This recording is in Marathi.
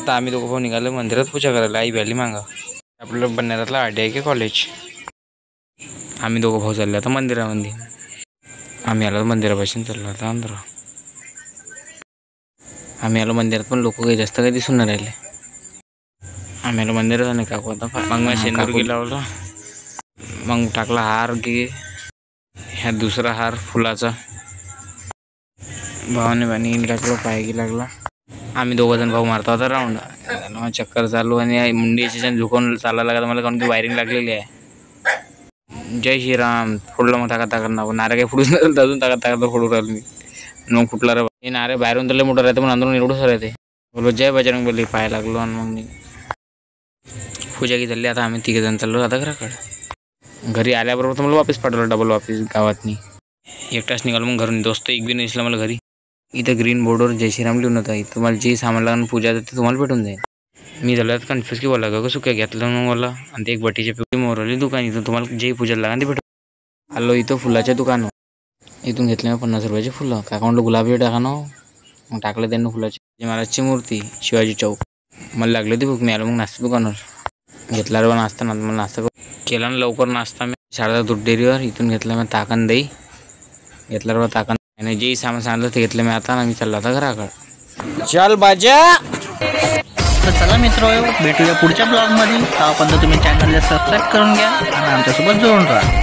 आता आम्ही दोघं भाऊ निघालो मंदिरात पूजा करायला. आई व्हॅली मागा आपलं बन्यारातला RDI कॉलेज. आम्ही दोघं भाऊ चाललो आता मंदिरामध्ये. आम्ही आलो मंदिरापासून चाललो आता अंदर. आम्ही आलो मंदिरात पण लोक काही जास्त काही दिसून नाही राहिले. आम्ही आलो मंदिरात नाही काकू आता मग मी शेंदूर गेला होता. मग टाकला हार की ह्या दुसरा हार फुलाचा भावाने पाणी टाकलं पाय लागला. आम्ही दोघं जण भाऊ मारतो होता राऊंड. चक्कर चालू आणि मुंडीच्या झुकून चालायला लागला मला कारण की वायरिंग लागलेली आहे. जय श्रीराम फोडलं मग ताकद नारे काही फुडूच नाही अजून ताकद फोडू राहिलो मी. मग फुटला रे नारे बाहेरून तर मोठं राहते पण अंदरून एवढं सर येते. बोलो जय बजरंग बली पाय लागलो आणि मग मी पूजा की झाली. आता आम्ही तिघे जण चाललो आता घराकडे. घरी आल्याबरोबर तर मला वापस पाठवलं डबल वापस गावातनी. एकटाच निघालो मग घरून. दोस्त एक बी नाही दिसला मला घरी. इथं ग्रीन बोर्डवर जय श्रीराम लिहून होता. तुम्हाला जे सामान लागून पूजा ते तुम्हाला भेटून जाईल. मी झालं कन्फ्युज की बोला कसं काय घेतलं मग मला. आणि ते एक बटीचे पिवळी मोरवली दुकान. इथून तुम्हाला जे पूजा लागेल ते भेटून आलो. इथं फुलाच्या दुकान. इथून घेतले मी 50 रुपयाचे फुलं. काका म्हणलं गुलाबी टाका ना. मग टाकलं त्यांनी फुलाची महाराजची मूर्ती शिवाजी चौक. मला लागली होती भूक. मी आलो मग नाश्ता दुकानावर घेतला रे नाश्ता. मला नाश्ता केला ना लवकर नाश्ता मी शारदा दूध डेअरीवर. इथून घेतला मी ताकन दही घेतला रे ताकन आणि जे सामान सांगितलं ते घेतलं मी आता. आणि मी चाललो आता घराकडे. चल बाजा. तर चला मित्र भेटूया पुढच्या ब्लॉगमध्ये. तेव्हापर्यंत तुम्ही चॅनलला सबस्क्राईब करून घ्या आणि आमच्यासोबत जोडून राहा.